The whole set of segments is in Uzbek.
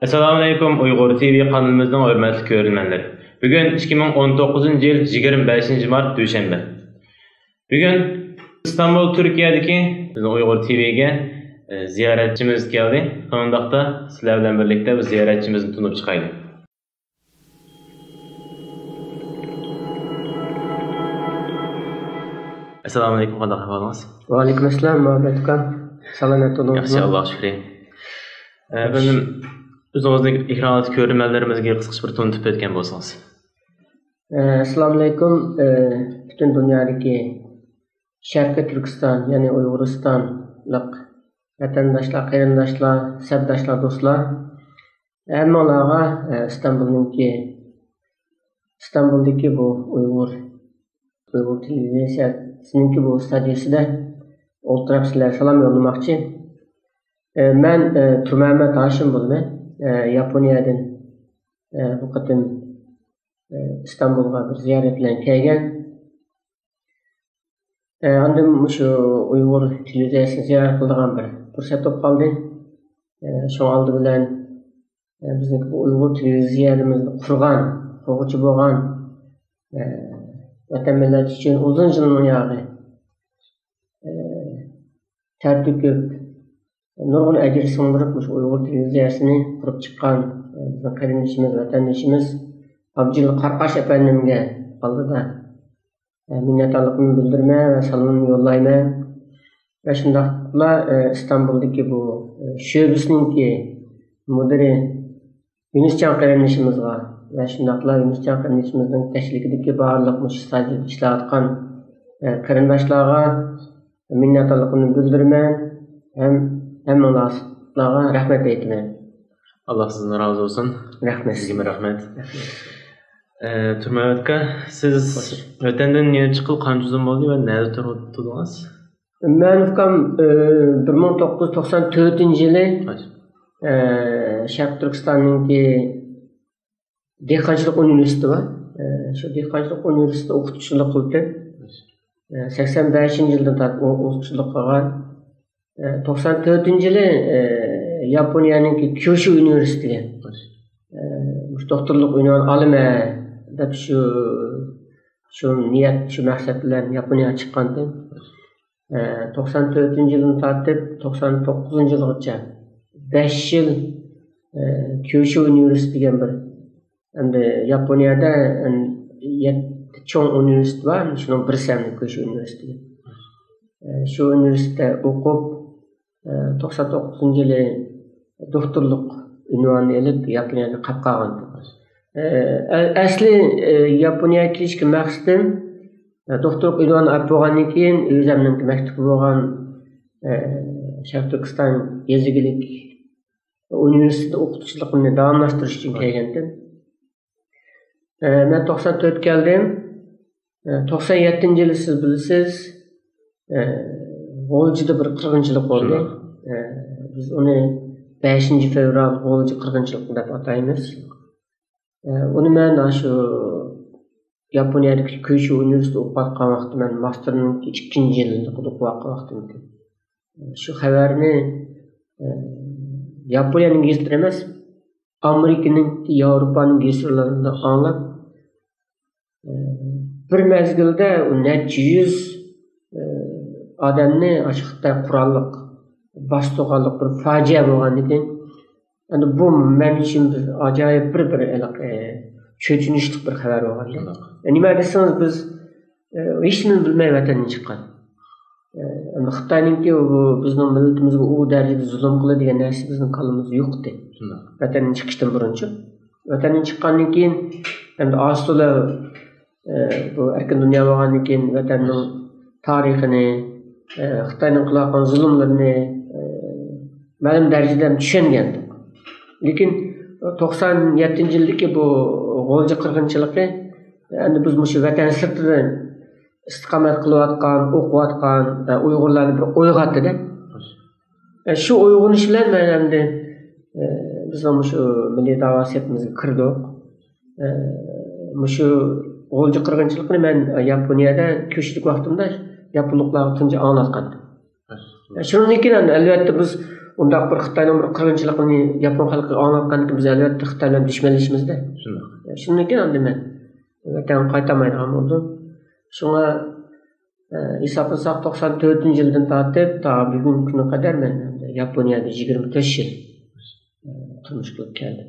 Assalamu alaikum Uyghur TV kanalımızdan hürmetli görünmenler. Bugün 2019 yıl 25 Mart Düşenbe. Bugün İstanbul Türkiye'deki Uyghur TV'ye ziyaretçimiz geldi. Sonundakta sizlerle birlikte bu ziyaretçimizin tutunup çıkaydı. Assalamu alaikum qanday ahvolingіз? Va alaykum assalom Muhammad aka. Salomat bo'lingizmi? Yaxshi, Allohga shukr. Efendim, o'zingizdagi ekranda ko'rganlarimizga qisqacha bir tunitib o'tgan bo'lsangiz. Assalomu alaykum. Butun dunyodagi Sharqiy Turkiston, ya'ni Uyg'uristonlik vatandoshlar, qarindoshlar, sabdoshlar, do'stlar, hammalarga İstanbul'daki bu Uyg'ur televiziyasininki bu studiyasida o'tirib sizlarga salom yo'llamoqchi. Men Turmahmad Hoshim bo'ldi. Yaponiyadan bu qatim İstanbulga bir ziyorat bilan kelgan. Andim shu Uyg'ur televiziyasini ziyorat qiladigan bir fursat bo'lib qoldi. Shu oldi bilan bizning bu Uyg'ur televiziyamizni qurgan, quruvchi bo'lgan vatan millat uchun uzun yilning yog'i tartib nurg'un ajr singdirib shu Uyg'ur televiziyasini qurib chiqqan bizning qarindoshimiz, vatandoshimiz Abdul Qarqash efendimga oldida minnatdorligimni bildiraman va salomimni yo'llayman. Va shundaqla İstanbul'daki bu sho'bisininki mudiri Yunusjon qarindoshimizga va shundaqla Yunusjon qarindoshimizning tashkilidagi barliq shu stadiyada ishlayotgan qarindoshlarga minnatdorligimni bildiraman. Hammalarga rahmat aytaman. Allah sizden razı olsun. Rahmet. Sizge rahmet. Turmahmad aka, siz vatandan nega chiqib qancha uzun bo'ldi va nerede turdingiz? Men ukam 1994-yili Sharq Turkistonninki Dehqonchilik universiteti bor. Shu Dehqonchilik universitetida o'qituvchilik qildim. 85-yildan tortib o'qituvchilik qilgan. 94-yili Yaponiyaninki Kyushu universitetiga doktorlik unvoni olaman deb shu niyat, shu maqsad bilan Yaponiyaga chiqqandim. 94-yildan tortib 99-yilgacha 5 yil Kyushu universitetiga bir endi Yaponiyada 7 cho'ng universitet bor, shuning birisi ham Kyushu universiteti. Shu universitetda o'qib 99-yili doktorlik unvonini olib Yaponiyaga qolib qolgandim. Asli Yaponiyaga kelishga maqsadim doktorlik unvonini olib bo'lgandan keyin o'zimning maktabi bo'lgan Sharq Turkiston Yezigilik universitetida o'qituvchiligimni davomlashtirish uchun kelgandim. Men 94 keldim. 97-yili siz bilasiz, G'o'ljida bir qirg'inchilik bo'ldi. Biz uni 5 fevral G'o'lji qirg'inchiligi deb ataymiz. Uni men shu Yaponiyadagi Kyushu universitetida o'qiyotgan vaqtda men masterning 2-yilini o'qiyotgan vaqtimda shu xabarni Yaponiyaning gazetlari emas, Amerikaning, Yevropaning gazetlarida anglab bir mezgilda necha yuz odamni Xitoy qurolliq bostirganlik bir fojia bo'lgan ekan. Endi bu men uchun bir ajoyib bir cho'chinishli bir xabar bo'lgan. Nima desangiz, biz hech nima bilmay vatandan chiqqan. Endi Xitoyninki bizning millatimizga u darajada zulm qiladigan narsa bizning qo'limizda yo'q edi. Vatandan chiqishdan burunchi. Vatandan chiqqandan keyin endi asli bu erkin dunyo bo'lgandan keyin vatanning tarixini, Xitoyning qilayotgan zulmlarini ma'lum darajada tushungandim. Lekin 97-yildagi bu G'o'lji qirg'inchiligi endi biz shu vatan sirtidan istiqomat qilayotgan, o'qiyotgan Uyg'urlarni bir uyg'otdi-da. Shu uyg'onish bilan men endi bizning shu milliy da'vosimizga kirdik. Shu G'o'lji qirg'inchiligini men Yaponiyada ko'chlik vaqtimda yaponlarga tunji anlatgandim. Shundan keyin albatta biz undaq bir Xitoyning bir qirg'inchiligini Yapon xalqiga anglatgandan biz albatta Xitoy bilan dushmanlashmizda. Shundan keyin endi men vatan qaytamaydigan bo'ldim. Shunga hisoblasak 94-yildan tortib ta bugungi kunga qadar men Yaponiyada 24 yil turmush qilib keldim.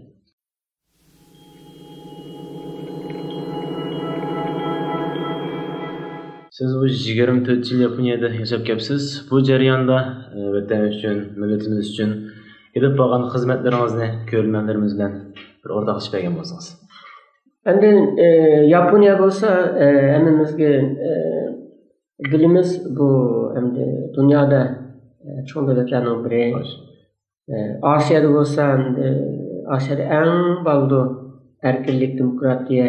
Siz bu 24 yil Yaponiyada yashab kelibsiz. Bu jarayonda vatan uchun, millatimiz uchun edib bo'lgan xizmatlaringizni ko'rganlarimiz bilan bir o'rtoqlashib bergan bo'lsangiz. Endi Yaponiya bo'lsa, hammamizga bilimiz bu endi dunyoda cho'ng davlatlarning biri. Osiyada bo'lsa, Osiyada eng baldu erkinlik, demokratiya,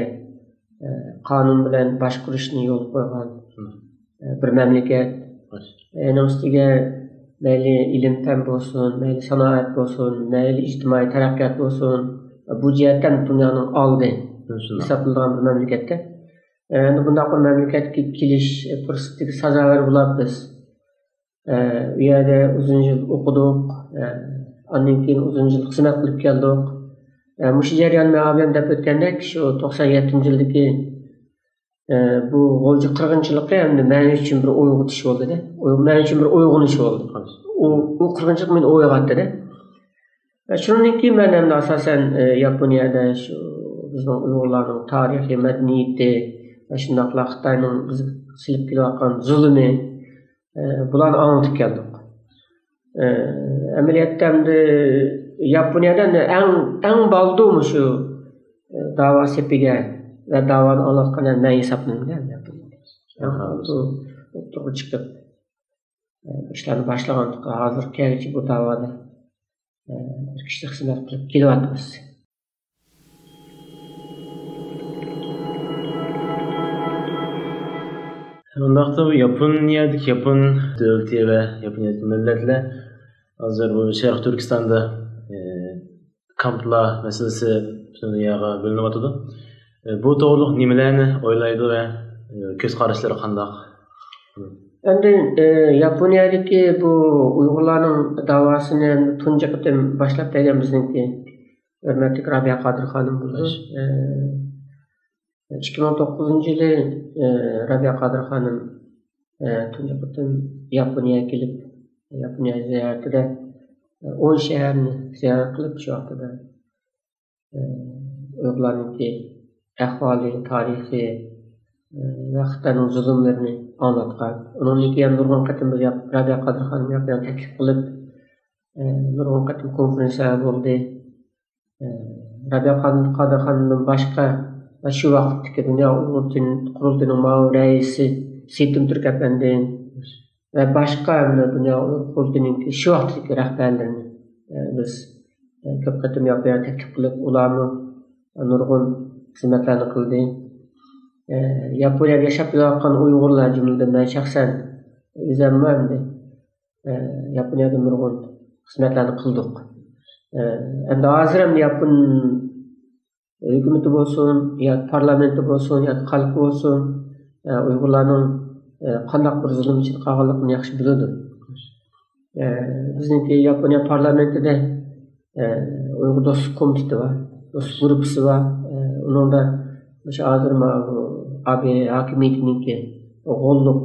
qonun bilan boshqarishni yo'l qo'ygan bir mamlakat. Ustiga mayli ilm fan bo'lsin, mayli sanoat bo'lsin, mayli ijtimoiy taraqqiyot bo'lsin, bu jihatdan dunyoning oldi hisoblangan bir mamlakatda. Endi bunday bir mamlakatga kelish fursatiga sazovor bo'lib biz u yerda uzun yil o'qidik, ondan keyin uzun yil xizmat qilib keldik. Mush jarayonni men deb o'tgandek shu 97-yildagi bu G'o'lji qirg'inchiligi endi men uchun bir uyg'otish bo'ldi-da. Men uchun bir uyg'onish bo'ldi. U qirg'inchilik meni uyg'otdi-da. Shundan keyin men endi asosan Yaponiyada shu bizning Uyg'urlarning tarixi, madaniyati va shundaqla Xitoyning biz silib kelayotgan zulmi bularni anlatib keldik. Amaliyotda endi Yaponiyada eng baldumu shu da'vo sepiga ve davanı anlatkan ben hesaplanıyorum Yaponiyada. To'g'ri chiqib ishlarni boshlagandik. Hozir kelgusi bu da'voda bir kishi xizmat qilib kelyapmiz. Undaqda bu Yaponiyadagi Yapon davlati va Yaponiyadagi millatlar hozir bu Sharq Turkistonda kamplar masalasi butun dunyoga bo'linyotdi. Bu to'g'riliq nimalarni o'ylaydi va ko'z qarashlari qanday? Endi Yaponiyadagi bu Uyg'urlarning davosini tunji qatim boshlab bergan bizniki hurmatli Rabiya Qodir xonim bo'ldi. 2009-yili Rabiya Qodir xonim tunji qatim Yaponiyaga kelib, Yaponiya ziyoratida 10 shaharni ziyorat qilib shu vaqtida Uyg'urlarning ahvoli, tarixi ve Xitoyning zulmlarini anlatgan. Ondan keyin nurg'un qatim biz Rabiya Qodir xonim Yaponiyaga taklif qilib, nurg'un qatim konferensiyalar bo'ldi. Rabiya Qodir xonimdan boshqa va shu vaqtdagi dunyo Uyg'ur qurultiyining ma'mur raisi Setim Turk efendi ve başka dünya qurultiyining shu vaqtdagi rahbarlarini biz ko'p qatim Yaponiyaga taklif qilib, ularni nurg'un xizmatlarni qildi. Yaponiyada yashab yurgan Uyg'urlar jumladan men shaxsan o'zim ham Yaponiyada nurg'un xizmatlarni qildik. Endi hozir ham Yapon hukumati bo'lsin, yo parlamenti bo'lsin, yo xalq bo'lsin, Uyg'urlarning qanday bir zulmchilik qilganligini yaxshi biladi. Bizniki Yaponiya parlamentida Uyg'ur do'stlik komiteti var, do'stlik gruppasi var. Uningda o'sha hozir AB hokimiyatiniki g'olliq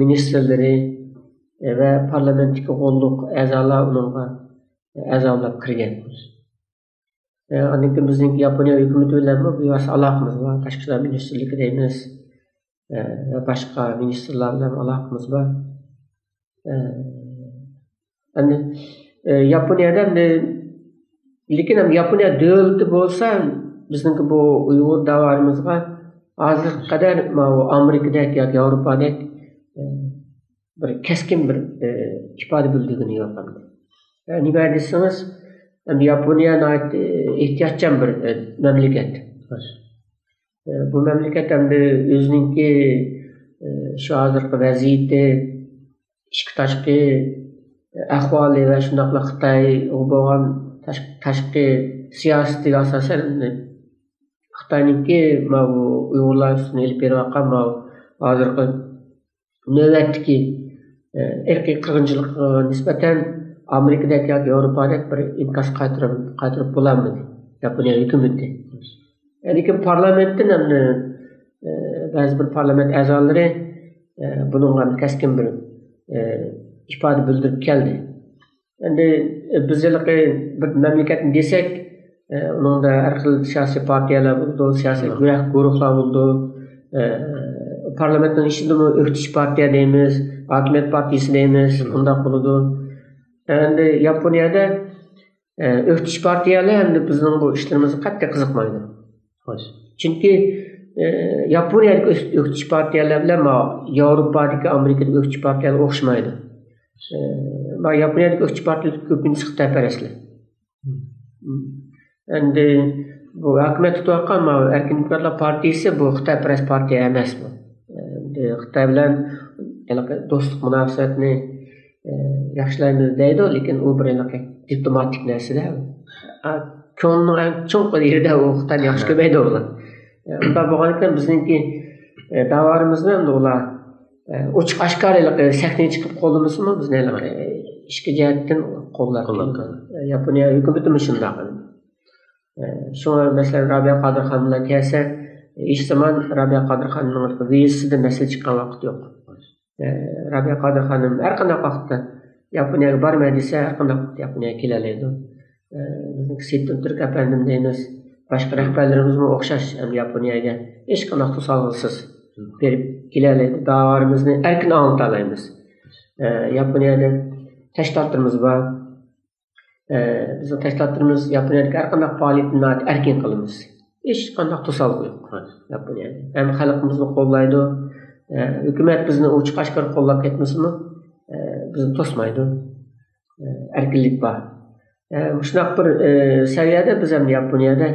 ministrlari ve parlamentdagi g'olliq a'zolar uningga a'zolab kirgan. Andan bizning Yaponiya hukumati bilan bu aloqamiz bor. Tashqi ishlar ministrligi deymiz. Başka ministrlar bilan aloqamiz bor. Endi Yaponiyada lekin ham Yaponiya davlati bo'lsa, bizniki bu Uyg'ur davorimizga hozir qadar Amerikadagi yoki Yevropadagi bir keskin bir ifoda bildirgani yo'q. Nima desangiz, Yaponiya ehtiyotchan bir mamlakat. Bu mamlakat endi o'zininki shu hozirgi vaziyati, ichki tashqi ahvoli va shundoqla Xitoy bo'lgan tashqi siyosatiga asosan Xitoyniki Uyg'urlar ustidan ilib berayotgan hozirgi navbatdagi irqiy qirg'inchilikqa nisbatan Amerika'daki yoki Yevropadagi bir inkas qaytarib bo'lamidi Yaponiya hukumati. Lekin parlamentdan ham ba'zi bir parlament a'zolari bunga keskin bir ifoda bildirib keldi. Endi biz bir mamlakatni desak, unda har xil siyosiy partiyalar bo'ldi, siyosiy guruhlar bo'ldi. Parlamentning ishida o'qitish partiya deymiz, hokimiyat partiyasi deymiz, undaq bo'ladi. Endi Yaponiyada o'qitish partiyalar endi bizning bu ishlarimizni qattiq qiziqmaydi. Chunki Yaponiyadagi o'qitish partiyalar bilan Yevropadagi, Amerikadagi o'qitish partiyalar o'xshamaydi. Yaponiyadagi o'qitish partiyalar ko'pincha xitoyparastlar. Endi bu hokimiyat tutayotgan Erkin Demokratlar partiyasi bu xitoyparast partiya emas bu. Xitoy bilan do'stlik munosabatni yaxshilaymiz deydi, lekin u bir diplomatik narsada. Ko'ngilning eng cho'nqi yerida u Xitoyni yaxshi ko'rmaydi ular. Unda bo'lganlikdan bizningki davarimizni endi ular ochiq oshkoralik sahnaga chiqib qo'limizni bizni ishki jihatdan qo'llab Yaponiya hukumati shundoq. Shunga masalan Rabiya Qodirxon bilan kelsa, hech zamon Rabiya Qodirxonning vizasida masala chiqqan vaqt yo'q. Rabiya Qodirxonim har qanday vaqtda Yaponiyaga bormay desa, har qanday vaqtda Yaponiyaga kelalaydi. Bizning Seyitun Turk apandim deymiz. Boshqa rahbarlarimiz ham o'xshash Yaponiyaga hech qanday to'solg'isiz berib kelalaydi. Davarimizni erkin anglata olamiz. Yaponiyada tashkilotlarimiz bor. Bizning tashkilotlarimiz Yaponiyadagi har qanday faoliyatni erkin qilamiz. Hech qanday to'solg'i yo'q Yaponiyada. Ham xalqimizni qo'llaydi. Hukumat bizni ochiq oshkor qo'llab ketmasmi, bizni to'smaydi. Erkinlik bor. Shunaq bir saviyada biz ham Yaponiyada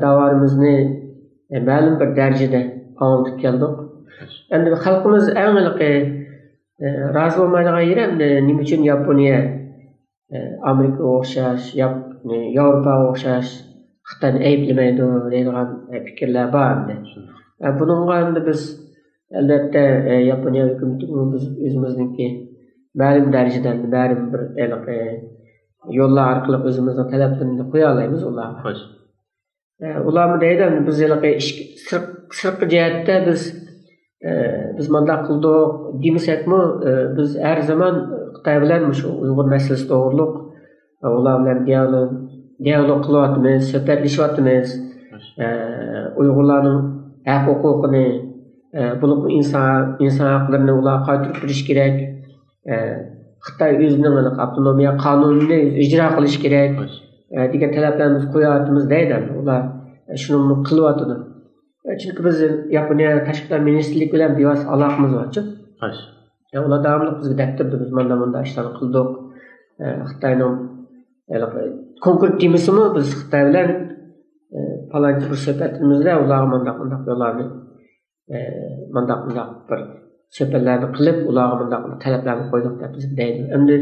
davarimizni ma'lum bir darajada anglitib keldik. Endi xalqimiz eng rozi bo'lmaydigan yeri nima uchun Yaponiya Amerikaga o'xshash, Yevropaga o'xshash Xitoyni ayblamaydi deydigan fikrlar bor. Buningga endi biz albatta Yaponiya hukumatiga biz o'zimizningki ma'lum darajada ma'lum bir yo'llar orqali o'zimizning talablarni qo'ya olamiz ularga. Ularni deydi biz sirtqi jihatda biz bunday qildik demasakmi, biz har zaman Xitoy bilan shu Uyg'ur masalasi to'g'riliq ular bilan dialog qilyapmiz, suhbatlashyapmiz. Uyg'urlarning haq-huquqini, bo'lib inson haqlarini ular qaytarib berish kerak. Xitoy o'zining avtonomiya qonunini ijro qilish kerak degan talablarimizni qo'yapmiz deydi. Ular shuni qilyapti. Chunki biz Yaponiya tashqi ishlar ministrligi bilan bevosita aloqamiz bor-ku. Ular davomli bizga daftarda biz mana ishlarni qildik. Xitoyning konkret demasimi biz Xitoy bilan palonchi bir suhbatimizda ularga bunday yo'llarni bunday bir suhbatlarni qilib, ularga bunday talablarni qo'ydik deb biz deydi. Endi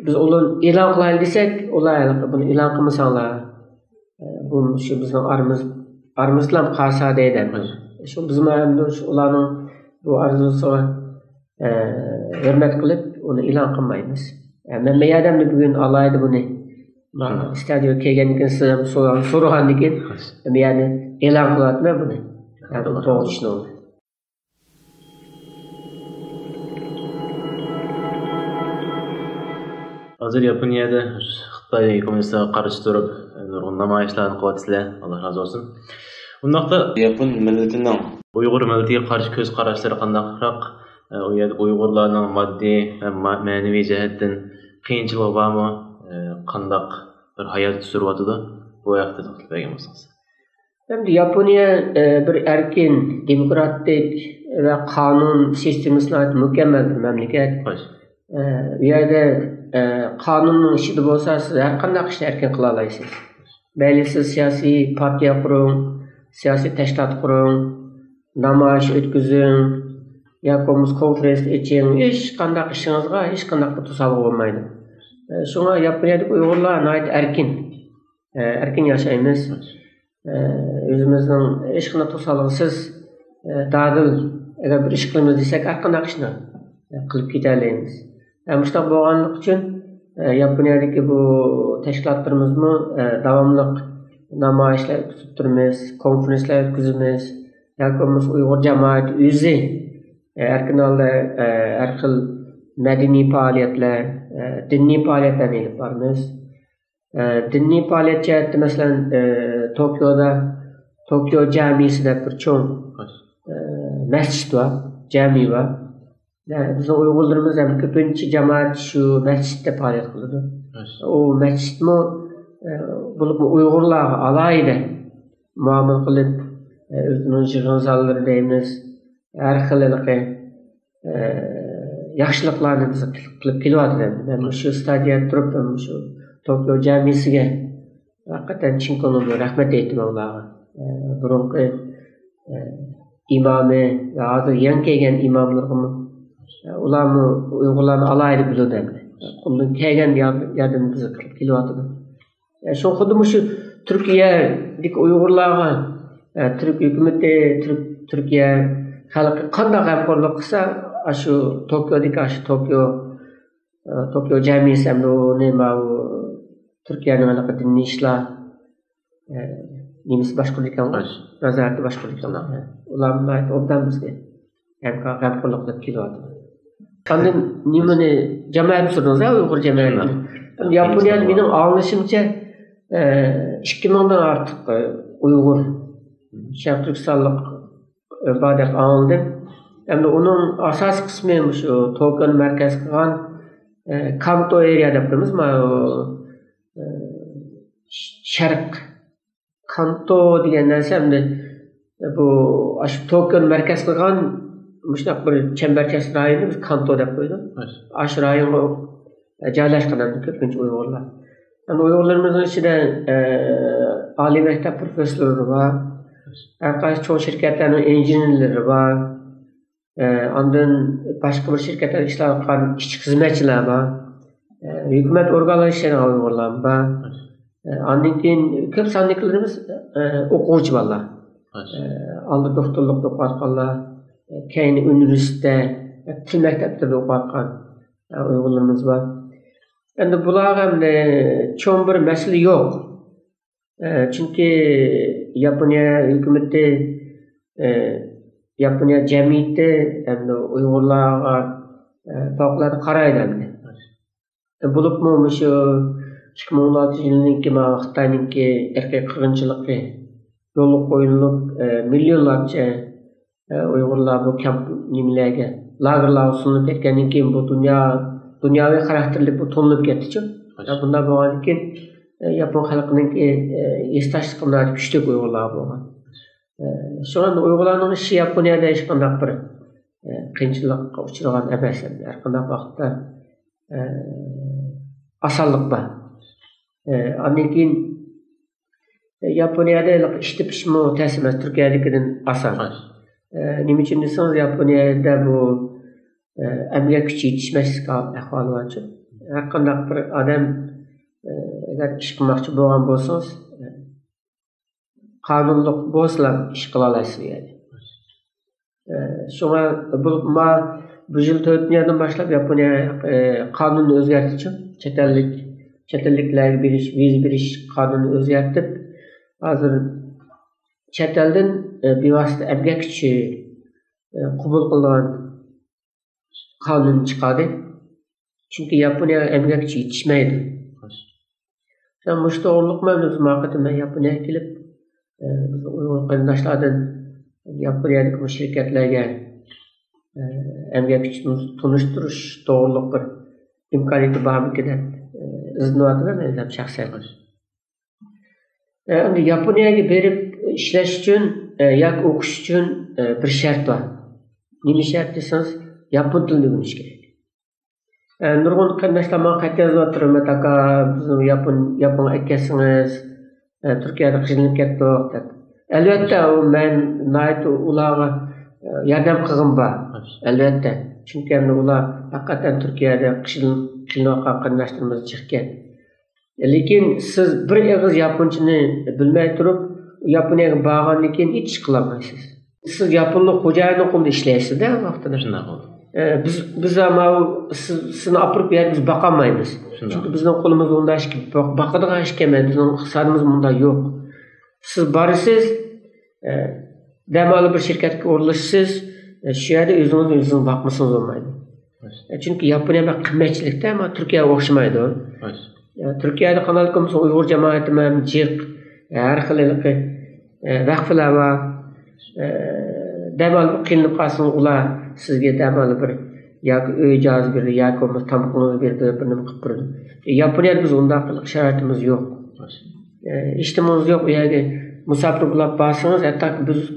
biz ularni e'lon qilaylik desak, ular buni e'lon qilmasanglar, bu shu bizning aramizdan qolsa deydi. Shu biz endi ularning bu orzusiga hurmat qilib, uni e'lon qilmaymiz. Men mayadamni bugun alaydi buni. Stadion kelgandan keyin siz ham so'ragandan keyin meni e'lon qilyapman buni. To'g'ri ishni. Hozir Yaponiyada Xitoy kommunistlarga qarshi turib, nurg'un namoyishlarni qilyapsizlar. Alloh razı olsun. Bundaqda Yapon millatining Uyg'ur millatiga qarshi ko'z qarashlari qandaqroq? Uyg'urlarning moddiy va ma'naviy jihatdan qiyinchiligi bormi? Qandaq bir hayot suryapti? Bu haqda to'xtalgan bo'lsangiz. Endi Yaponiya bir erkin, demokratik va qonun sistemasiga mukammal bir mamlakat. Bu yerda qonunning ishida bo'lsa, siz har qanday ishni erkin qila olasiz. Mayli siz siyosiy partiya quring, siyosiy tashkilot quring, namoyish o'tkazing, yoki konferens oching, hech qanday ishingizga hech qanday to'sqinlik bo'lmaydi. Shunga Yaponiyadagi Uyg'urlar erkin yashaymiz. O'zimizning hech qanday to'sqinliksiz dadil agar bir ish qilamiz desak, har qanday ishni qilib keta olamiz. Shunday bo'lganlik uchun Yaponiyadagi bu tashkilotlarimizmi davomli namoyishlar o'tkazib turamiz, konferensiyalar o'tkazamiz. Yoki Uyg'ur jamoati o'zi erkin holda har xil madaniy faoliyatlar, diniy faoliyatlarni olib boramiz. Diniy faoliyat jihatda masalan Tokyo jamisida bir cho'ng masjid bor, jami bor. Bizning Uyg'urlarimiz ham ko'pincha jamoat shu masjidda faoliyat qiladi. U masjidmi bo'lib Uyg'urlarga alohida muomala qilib, o'zining yig'in zollari deymiz, har xil yaxshiliklarni qilib kelyapti. Men shu stadiyada turib, shu Tokyo jamisiga haqiqatan chin ko'ngildan rahmat aytaman ularga. Burungi imomi va hozir yangi kelgan imomlarga ularni Uyg'urlarni alohida biladi. Qo'ldan kelgan yordam qilib kelyapti. Shu xuddi shu Turkiyadagi Uyg'urlarga Türk hukumati, Turkiya xalqi qanday g'amxo'rlik qilsa, shu Tokyodagi Tokyo jamiyati ham Turkiyaning diniy ishlar nimasi boshqalar ekan, nazorati boshqalar ekan. Ular bilan obdan bizga g'amxo'rlik qilib kelyapti. Qanday nimani jamoat so'radingiz, Uyg'ur jamoati? Yaponiyada mening anglashimcha 2000 dan ortiq Uyg'ur Sharq Turkistonlik ibodat anladim. Endi uning asosiy qismi shu Tokyoni markaz qilgan Kanto area deb turamiz. Sharq Kanto degan narsa endi bu shu Tokyoni markaz qilgan shunaqa bir chambarchas rayonni biz Kanto deb qo'ydik. Shu rayonga joylashgan ko'pincha Uyg'urlar. Endi Uyg'urlarimizning ichida oliy maktab professorlari bor. Har qaysi cho'ng shirkatlarning injenerlari bor. Ondan boshqa bir shirkatlarda ishlayotgan ishchi xizmatchilar bor. Hukumat organlari ishlaydigan Uyg'urlar bor. Ondan keyin ko'p sonliklarimiz o'quvchi bolalar. Oldin doktorlik o'qiyotganlar, keyin universitetda, til maktablarida o'qiyotgan Uyg'urlarimiz bor. Endi bular ham cho'ng bir masala yo'q. Chunki Yaponiya hukumati, Yaponiya jamiyati endi Uyg'urlarga favqulodda qaraydi endi. Bo'libmi shu 2016-yilniki Xitoyniki erkak qirg'inchiligi yo'lga qo'yilib, millionlarcha Uyg'urlar bu kamp nimalarga lagerlarga sulinib ketgandan keyin bu dunyoviy xarakterli bu to'nilib ketdi-ku. Bundan bo'lgandan keyin Yapon xalqining esdashliqlari kuchli Uyg'urlar bo'lgan. Shunda Uyg'urlarning ishi Yaponiyada hech qanday bir qiyinchilikqa uchragan emas. Har qanday vaqtda osonlik bor. Ondan keyin Yaponiyada ish topishmi ta'sir emas, Turkiyadagidan oson. Nima uchun desangiz, Yaponiyada bu emgak kuchi yetishmaslik ahvoli bor. Har qanday bir odam agar ish qilmoqchi bo'lgan bo'lsangiz, qonunliq bo'lsa ish qila olasiz yani. Shunga bu yil 4-dan boshlab Yaponiya qonunni o'zgartirdi. Chet elliklarga viza berish qonunini o'zgartirib, hozir chet eldan bevosita emgak kuchi qabul qilingan qonun chiqadi. Chunki Yaponiya emgak kuchi yetishmaydi. Sen bu to'g'riliqmi? Biz maqsadda Yaponiyaga kelib, biz Uyg'ur qarindoshlardan Yaponiyadagi bu shirkatlarga emgak kuchini tunishtirish to'g'riliq bir imkoniyati bormi deb izlanyapman men shaxsan. Endi Yaponiyaga berib ishlash uchun yoki o'qish uchun bir shart bor. Nima shart desangiz, yapon tilini o'rganish kerak. Nurg'un qarindoshlar menga qayta yozyapti, aka bizni yapon akasingiz Turkiyada qiynalib ketdik deb. Albatta men ularga yordam qilgim bor. Albatta. Chunki ular haqiqatan Turkiyada qiynalgan qarindoshlarimiz chiqqan. Lekin siz bir og'iz yaponchani bilmay turib, Yaponiyaga borgandan keyin hech ish qila olmaysiz. Siz yaponlik xo'jayinning qo'lida ishlaysiz-da vaqtida. Shunday bo'ldi. Biz ham sizni olib berib biz boqolmaymiz. Çünkü bizning qo'limizda unda ish boqadigan ish kelmaydi. Bizning iqtisodimiz bunda yo'q. Siz borasiz, dam olib bir shirkatga o'rinlashsiz, shu yerda o'zingiz boqmasangiz bo'lmaydi. Çünkü Yaponiya bir qimmatchilikda, ama Turkiyaga o'xshamaydi. Turkiyada qanday qilsa Uyg'ur jamoati ham jiq, har xil vaqflar va dam olib qilinib qolsin, ular sizga dam olib bir yoki uy ijozat berdi, yoki tamqingiz berdi, bir nima qilib turdi. Yaponiyada biz undaq sharoitimiz yo'q. İştimimiz yo'q. U yerga musofir bo'lib borsangiz, hatto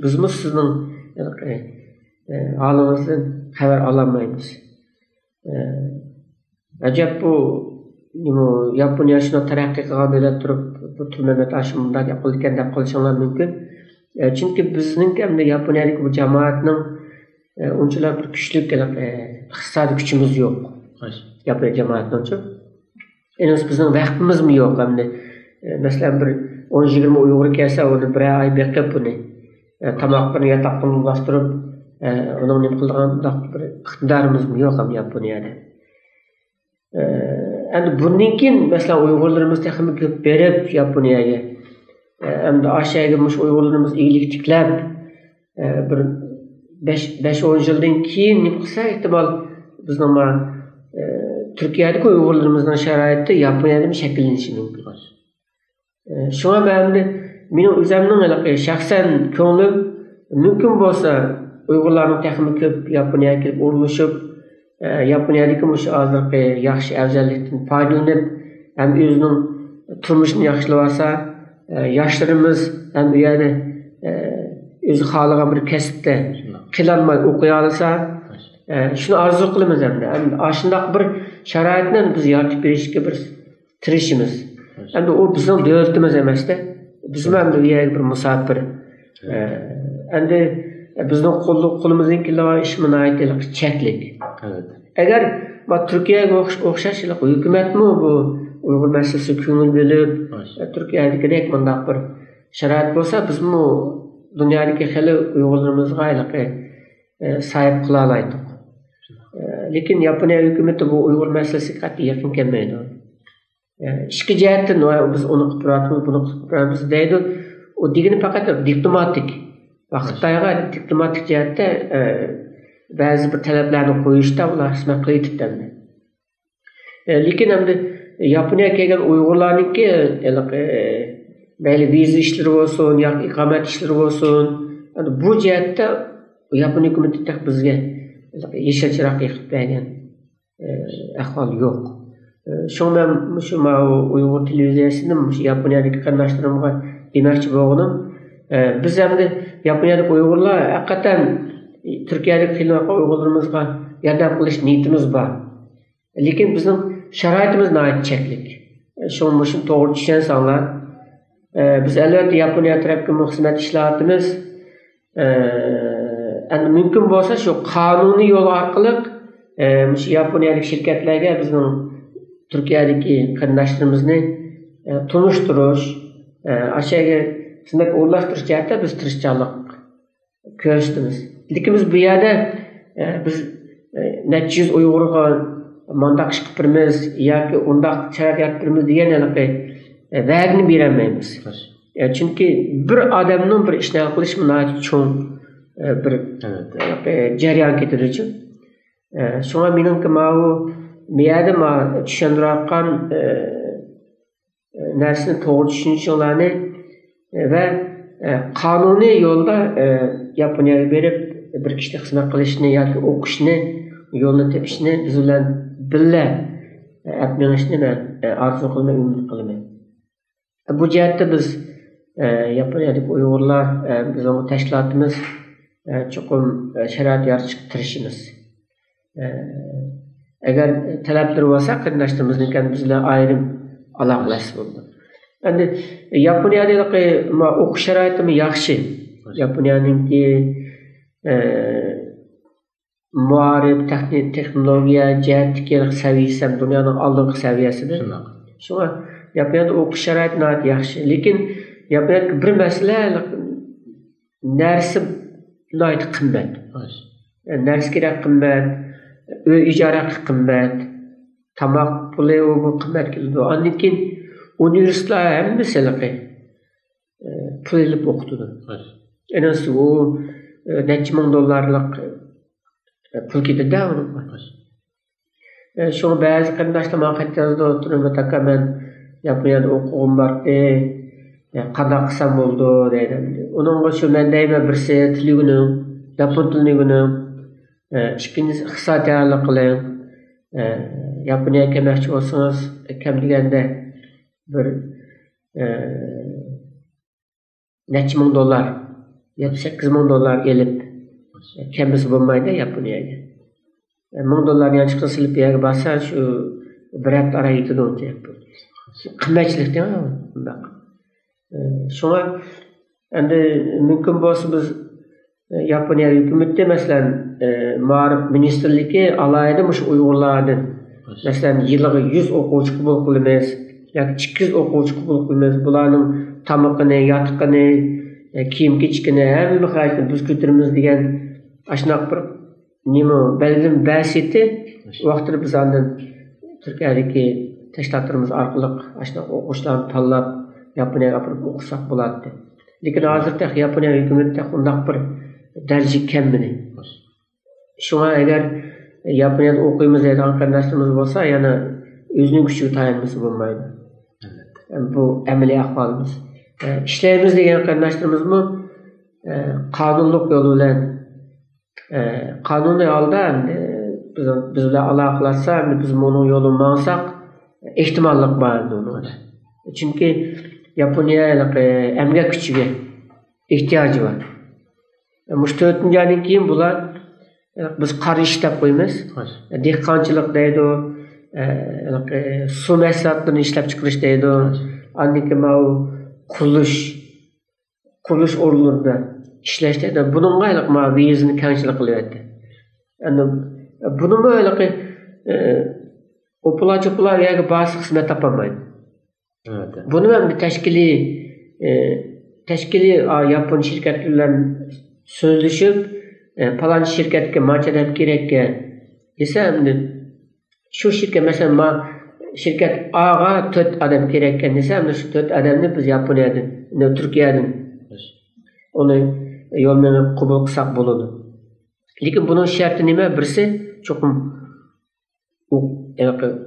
bizmi sizning holingizdan xabar ololmaymiz. Acaba bu Yaponiya shuni taraqqiy qilgan davlat turib, bu Turmamat Ashimda qilgan deb qilishinglar mumkin. Çünkü bizning hamda Yaponiyadagi bu jamoatning unchalar bir kuchli iqtisodiy kuchimiz yo'q. Yaponiya jamoatining. Endi bizning vaqtimizmi yo'q hamda. Masalan bir 10-20 Uyg'ur kelsa, uni bir oy beqib buni tomoqni yotoqqa bostirib, uni nima qilgan bir iqtidorimizmi yo'q ham Yaponiyada. Endi bundan keyin masalan Uyg'urlarimiz texnik ko'p berib Yaponiyaga, endi Ashaga mush Uyg'urlarimiz iyilik tiklab bir 5-10 yildan keyin nima qilsa, ehtimol bizning Turkiyadagi Uyg'urlarimizning sharoiti Yaponiyada shakllanishi mumkin. Shunga mening o'zimning shaxsan ko'nglim mumkin bo'lsa Uyg'urlarning texnik ko'p Yaponiyaga kelib o'rnashib, Yaponiyadagi mush hozirgi yaxshi afzallikdan foydalanib, ham o'zining turmushini yaxshilab olsa, yoshlarimiz ham u yerda o'zi xohlagan bir kasbda qilolmay o'qiy olsa, shuni orzu qilamiz hamda. Shundoq bir sharoitni biz yaratib berishga bir tirishimiz. Endi u bizning davlatimiz emasda. Biz ham bu yerga bir musofir. Endi bizning qo'limizdan kelgan ish minoyatlik cheklik. Agar Turkiyaga o'xshash hukumatmi bu Uyg'ur masalasiga ko'ngil berib, Turkiyadagidek bunday bir sharoit bo'lsa, bizmi dunyodagi xili Uyg'urlarimizga sahib qila olmaydik. Lekin Yaponiya hukumati bu Uyg'ur masalasiga qat'iy yaqin kelmaydi. İşki jihatdan biz uni qilib turamiz, buni qilib turamiz deydi. O degani faqat diplomatik. Xitoyga diplomatik jihatda ba'zi bir talablarni qo'yishda ular xizmat qilyapti. Lekin endi Yaponiyaga kelgan Uyg'urlarniki mayli viza ishlari bo'lsin, yoki iqomat ishlari bo'lsin, bu jihatda Yaponiya hukumati bizga yashil chiroq yoqib bergan ahvol yo'q. Shundan shu Uyg'ur televiziyasining Yaponiyadagi qatnashlarimga demoqchi bo'lganim, biz hamda Yaponiyadagi Uyg'urlar haqiqatan Turkiyadagi qilingan Uyg'urlarimizga yordam qilish niyatimiz bor. Lekin bizning sharoitimiz nihoyat cheklik. Shuni to'g'ri tushunsanlar, biz albatta Yaponiya tarafga xizmat ishlayapmiz. Endi mumkin bo'lsa shu qonuniy yo'l orqali shu Yaponiyalik shirkatlarga bizning Turkiyadagi qarindoshlarimizni tunishtirish, ashaga xizmat o'rlashtirish jihatda biz tirishchilik ko'rsatamiz. Lekin biz bu yerda biz necha yuz Uyg'urga mandaq ish qilib turamiz yoki undaq sharoit yaratib turamiz degan va'dani berolmaymiz. Chunki bir odamning bir ishni qilish nihoyat cho'ng bir jarayon ketadi uchun. Shunga meningki miyada tushuntirayotgan narsani to'g'ri tushunishinglarni va qonuniy yo'lda Yaponiyaga berib bir kishida xizmat qilishni yoki o'qishni yo'lini tepishni biz bilan birga olib men orzu qilmay umid qilaman. Bu jihatda biz Yaponiyadagi Uyg'urlar bizning tashkilotimiz chuqur sharoit yaratishga tirishimiz. Agar talablar bo'lsa, qarindoshlarimizni biz bilan ayrim aloqalashib bo'ldi. Endi Yaponiyadagi o'qish sharoitimi yaxshi. Yaponiyaningki muarif texnologiya jihatdagi saviyasi ham dunyoning oldingi saviyasida. Shunga Yaponiyada o'qish sharoiti nihoyat yaxshi. Lekin Yaponiyada bir masala narsa nihoyat qimmat. Narsa kerak qimmat, uy ijara qimmat. tamak pulu o bu kıymet kilidi. Annikin üniversiteler hem mesela pul elip okudu. En az o neçe min dolarlık pul gidip de onun var. Şunu bazı kandaşlar market yazdı oturup ve ben Japonya'da okuğum vardı. Qanday qilsam bo'ldi deydi. Onun şu men deyman birisi tili günü, Japon tilini günü, ikkinchisi iqtisodiyotlik qiling. Yaponiyaga kelmoqchi bo'lsangiz, kam deganda bir necha ming dollar, 7-8 ming dollar elib kelmasa bo'lmaydi Yaponiyaga. 1000 dollar yanchiqqa silib yerga bassa shu bir hafta ara yetadi uncha. Qimmatchilik deyman bundaq. Şuna endi mümkün bo'lsa biz Yaponiya hükümeti masalan Ma'rif ministerligi alayda mush Uyg'urlardan masalan yiliga 100 o'quvchi qabul qilamiz yoki 200 o'quvchi qabul qilamiz. Bularning tamog'ini, yotiqini, kiyim-kechigini hamma xarajatini biz ko'taramiz degan ashunaq bir nima belgilama basiti vaqtida biz andan Turkiyadagi tashkilotlarimiz orqali ashunaq o'quvchilarni tanlab Yaponiyaga apırıp okusak buladı. Lekin hozirda Yaponiya hükümeti undaq bir daraja kemmini. Şuna eğer Yaponiyada o'qiymiz deydigan qarindoshlarimiz bo'lsa, yana o'zining kuchiga tayanmasa bo'lmaydi. Bu amaliy ahvolimiz. Ishlaymiz degan qarindoshlarimizni qonunlik yo'l bilan qonuniy holda biz bilan aloqalashsa, biz uning yo'lini mangsak, ehtimollik bor uni. Chunki Yaponiya emgak kuchiga ehtiyoji bor. Mush 4-dan keyin bular biz qor ish deb qo'yamiz. Dehqonchilik deydi, suv mahsulotlarini ishlab chiqarish deydi. Anniki mau qurilish o'rinlarida ishlash deydi. Buningga ma vizini kengchilik qilyapti. Endi buni bo'ylaqi o'pulachilar yerga ba'zi xizmat topolmaydi. Evet. Bunu ben bir teşkili Yapon şirketlerle sözleşip falan şirketke maçadap gerekke desem şu şirket mesela şirket A'ga 4 adam gerekken desem şu 4 adamını biz Japonya'dan, Türkiye'den onu yollarına kabul kısak buludu. Lekin bunun şartı nime? Birisi çok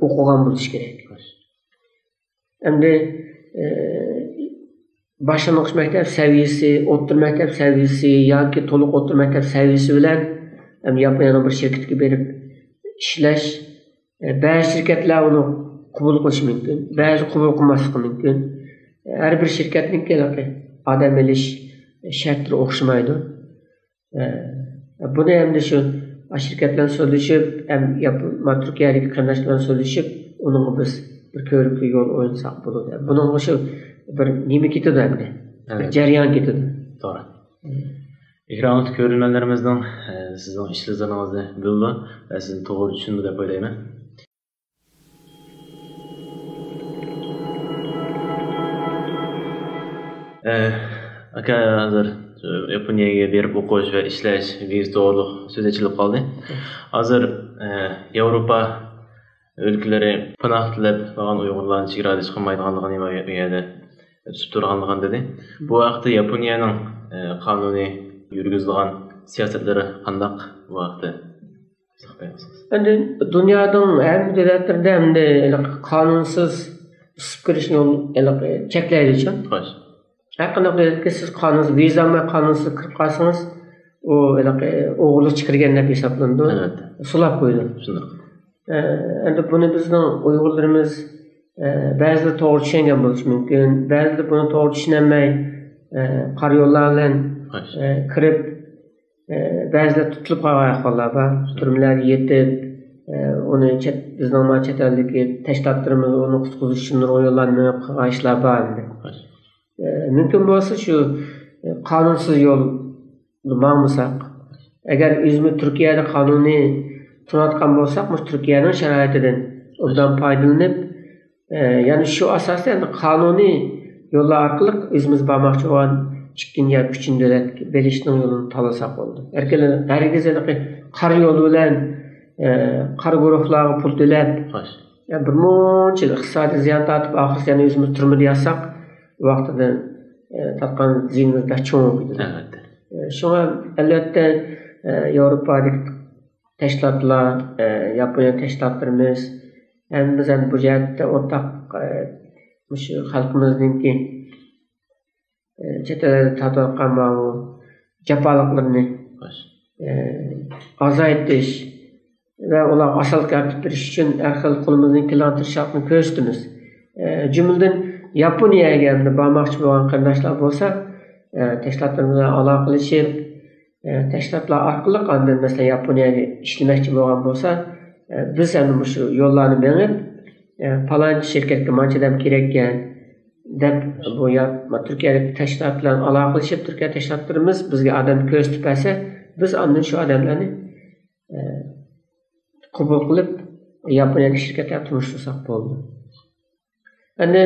okugan buluş gerek. Endi başlangıç mektep seviyesi, o'rta mektep seviyesi yoki to'liq o'rta mektep seviyesi bilan Yaponiyaning bir shirkatga berib ishlash, ba'zi shirkatlar uni qabul qilishi mumkin, ba'zi qabul qilmasligi mumkin. Har bir shirkatning odam elish shartlari o'xshamaydi. Buni endi shu shirkat bilan so'zlashib, Turkiyadagi qarindoshlar bilan so'zlashib, uni biz bir ko'rikli yo'l o'ynasak bo'ladi. Buning o'sha bir nima ketadi endi. Bir jarayon ketadi. To'g'ri. Ekranda ko'ringanlarimizning sizning ishlaringizni bildi va sizni to'g'ri tushundi deb o'ylayman. Aka hozir Yaponiyaga berib o'qish va ishlash viza to'g'riliq so'z ochilib qoldi. Hozir Yevropa ülkeleri panoh tilab qolgan Uyg'urlarni chegarada chiqmaydiganligini va u yerda tutib turganligini dedi. Bu vaqtda Yaponiyaning qonuniy yurgizilgan siyosatlari qandaq bu vaqtda? Endi dunyoning hamma davlatlarida endi qonunsiz chiqib kirishni cheklaydicha. Xo'sh. Har qanday siz qonunsiz viza bilan qonunsiz kirib qolsangiz, u o'g'irlik chiqargan deb hisoblanadi. Sulab qo'ydi. Shunday. Endi buni bizning Uyg'urlarimiz ba'zida to'g'ri tushungan bo'lishi mumkin, ba'zida buni to'g'ri tushunmay qor yo'llar bilan kirib ba'zida tutilib qolgan ahvollar bor. Turmlar yetib uni bizning chet eldagi tashkilotlarimiz uni qutqizish uchun yo'llarni qilgan ishlar bor. Mumkin bo'lsa shu qonunsiz yo'l ma'musak, agar o'zimiz Turkiyada qonuniy tunatgan bo'lsak, Turkiyaning sharoitidan undan foydalanib, ya'ni shu asosda endi qonuniy yo'llar orqali o'zimiz bormoqchi bo'lgan ikkinchi yoki uchinchi davlat belishning yo'lini tanlasak bo'ldi. Hargiz qor yo'li bilan qor guruhlariga pul to'lab bir muncha iqtisodiy ziyon tortib, oxirisi yana o'zimiz turmada yotsak, vaqtida tatgan ziynimizda cho'ng bo'ladi. Albatta. Shunga albatta Yevropadagi tashkilotlar, Yaponiya tashkilotlarimiz ham biz ham bu jihatda o'rtaq shu xalqimizningki chet elda tatayotgan bu jafoliqlarni azaytish va ular asalga ortib berish uchun har xil qo'limizdan kelgan tirishchilikni ko'rsatamiz. Jumladan Yaponiyaga ham bormoqchi bo'lgan qarindoshlar bo'lsa, tashkilotlar bilan aloqalashib, tashkilotlar orqali qanday masalan Yaponiyaga ishlamoqchi bo'lgan bo'lsa, biz ham shu yo'llarni menib, falonchi shirkatga manchadan kerak ekan deb bu Turkiyadagi tashkilot bilan aloqalashib, Turkiya tashkilotlarimiz bizga odam ko'rsatib bersa, biz ondan shu odamlarni qabul qilib Yaponiyadagi shirkatga turmushtirsak bo'ldi. Endi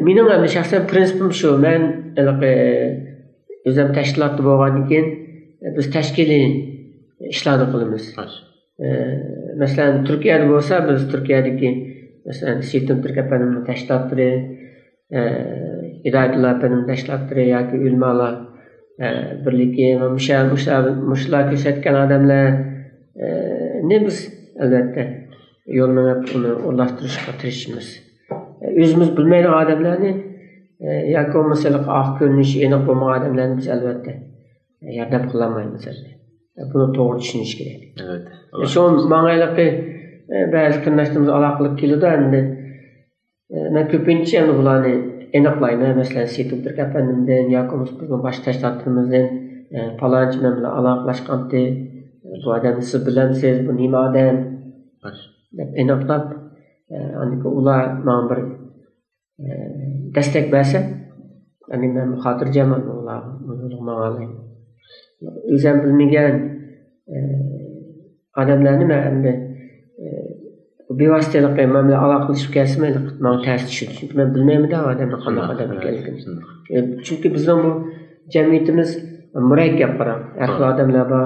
mening ham shaxsan prinsipim shu. Men o'zim tashkilotda bo'lgandan keyin biz tashkiliy ishlarni qilamiz. Masalan, Turkiyada bo'lsa, biz Turkiyadagi masalan Setim Turkiya tashkilotlari, Hidoyatulloh tashkilotlari yoki ulamalar birligi va mushlar ko'rsatgan odamlar biz albatta yo'lni uni o'rlashtirishga tirishamiz. O'zimiz bilmaydigan odamlarni yoki bo'lmasa oq ko'rinishi aniq bo'lmagan odamlarni biz albatta yordam qilolmaymiz. Buni to'g'ri tushunish kerak. Albatta. Shu ma'noyiligi ba'zi qarindoshlarimiz aloqalab keladi endi. Men ko'pincha bularni aniqlayman. Masalan, Setim Turkiya fanimdan yoki bizning boshqa tashkilotlarimizdan falonchi bilan aloqalashganda bu odamni siz bilamsiz, bu nima odam deb aniqlab, ular mana bir destek bersa, men xotirjaman ular ma'nolayman. O'zim bilmagan odamlarni men endi bevositalik bilan aloqalashib kelsa men ta'sir tushadi. Chunki men bilmayman odamni qanday odam ekanligini. Chunki bizning bu jamiyatimiz murakkab qarang. Har xil odamlar bor.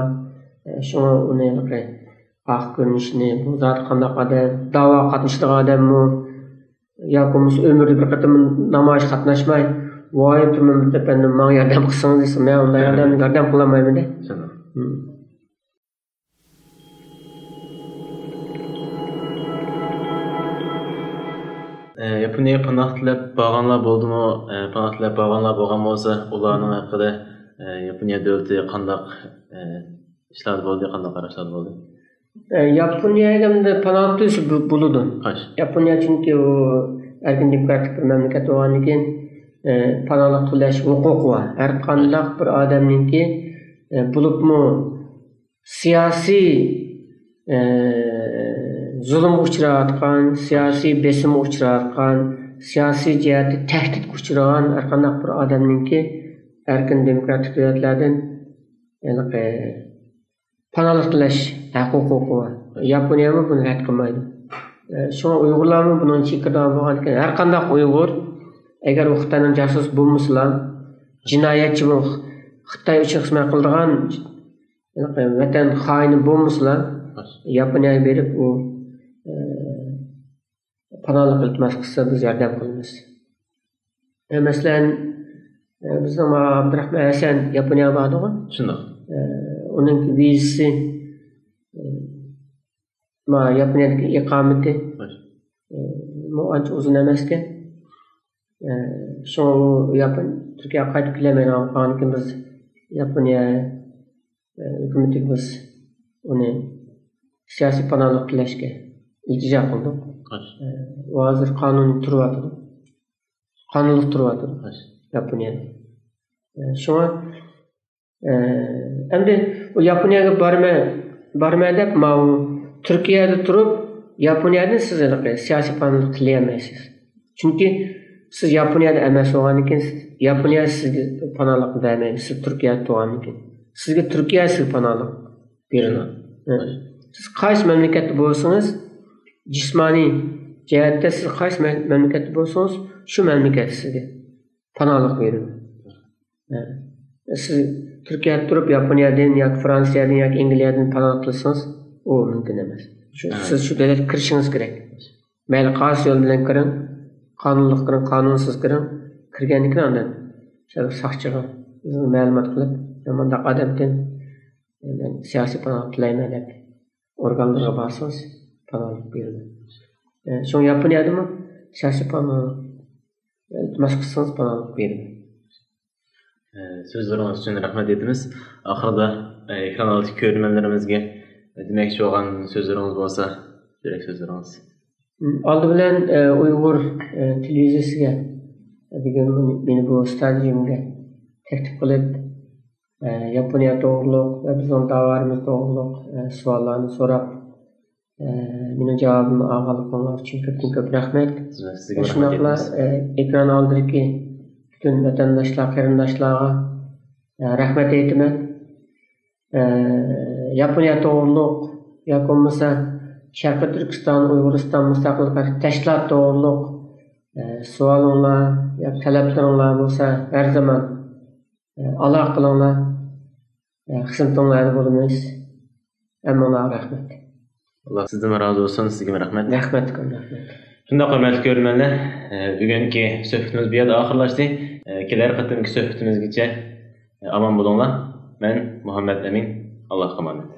Shunga uni oq ko'rinishni, bu zot qanday odam, da'vo qatnashadigan odammi yoki umrda bir qator namoyish qatnashmay voy turmam deb menga yordam qilsangiz desa, men unday yordam qilolmayman-da. Yaponiyaga panoh tilab borganlar bo'ldimi? Panoh tilab borganlar bo'lgan bo'lsa, ularning haqida Yaponiya davlati qanday ishlar bo'ldi, qanday qarashlar bo'ldi? Yaponiyaga panoh tilsa bo'ladi. Yaponiya chunki u erkin demokratik bir mamlakat bo'lgandan keyin panohlik tilash huquqi bor. Har qanday bir odamningki bo'libmi siyosiy zulmga uchrayotgan, siyosiy besimga uchrayotgan, siyosiy jihatda tahdidga uchragan har qanday bir odamningki erkin demokratik davlatlardan panohlik tilash huquqi bor. Yaponiya buni rad qilmaydi. Shunga Uyg'urlarmi buni chekirdan bo'lgan ekan. Har qanday Uyg'ur agar u Xitoyning jasus bo'lmasa, jinoyatchi bu Xitoy uchun xizmat qiladigan vatan xoini bo'lmasa, Yaponiyaga berib u panohlik iltimos qilsa biz yordam qilamiz. Masalan, bizning Abdurahmon Hasan Yaponiyaga bordi-ku. Shunday. Uning vizasi Yaponiyadagi iqomati ancha uzun emas ekan. Shu Turkiyaga qaytib kelmaydigan qolgan biz Yaponiya hukumatiga biz uni siyosiy panohlik tilashga iltijo qildik. Hozir qonuniy turyapti. Qonunli turyapti Yaponiyada. Shunga endi u Yaponiyaga borma deb Turkiyada turib Yaponiyadan siz siyosiy panohlik tilayolmaysiz. Chunki siz Yaponiyada emas bo'lgandan keyin Yaponiya sizga panohlik bermaydi. Siz Turkiyada tug'andan keyin sizga Turkiya panohlik beradi. Siz qaysi mamlakatda bo'lsangiz, jismoniy jihatda siz qaysi mamlakatda bo'lsangiz, shu mamlakat sizga panohlik beradi. Siz Turkiyada turib Yaponiyadan yoki Fransiyadan yoki Angliyadan panohlik qilsangiz, u mumkin emas. Siz shu davlatga kirishingiz kerak. mayli qaysi yo'l bilan kiring, qonunli kiring, qonunsiz kiring, kirgandan keyin undan soqchiga ma'lumot qilib, "Bundaq odamdan siyosiy panoh tilayman" deb organlarga borsangiz, panohlik beradi. Shu Yaponiyadami siyosiy panoh iltimos qilsangiz panohlik beradi. Sözleriniz için rahmet etimiz. Ahırda ekran altı görünmenlerimizge demekçi olan sözleriniz varsa direkt sözleriniz. Oldi bilan Uyg'ur televiziyasiga bugun meni bu stadionga taklif qilib, Yaponiya to'g'riliq va bizning davrimiz to'g'riliq savollarni so'rab, meni javobimni olganligingiz uchun ko'p rahmat. Shunaqla ekran oldidagi bütün vatandaşlar, qarindoshlarga rahmat aytaman. Yaponiya to'g'riliq yoki bo'lmasa Sharqiy Turkiston, Uyg'uriston mustaqillik tashkilot to'g'riliq savolinglar yoki talablaringlar bo'lsa, har zaman aloqa qilinglar. Xizmatinglarda bo'lamiz. Hammaga rahmat. Allah sizden razı olsun, sizge rahmet. Rahmat. Shunda hurmatli ko'rganlar, bugungi suhbatimiz bu yerda oxirlashdi. Kelar qatimki suhbatimizgacha omon bo'linglar. Men Muhammad Amin. Allohga emanet.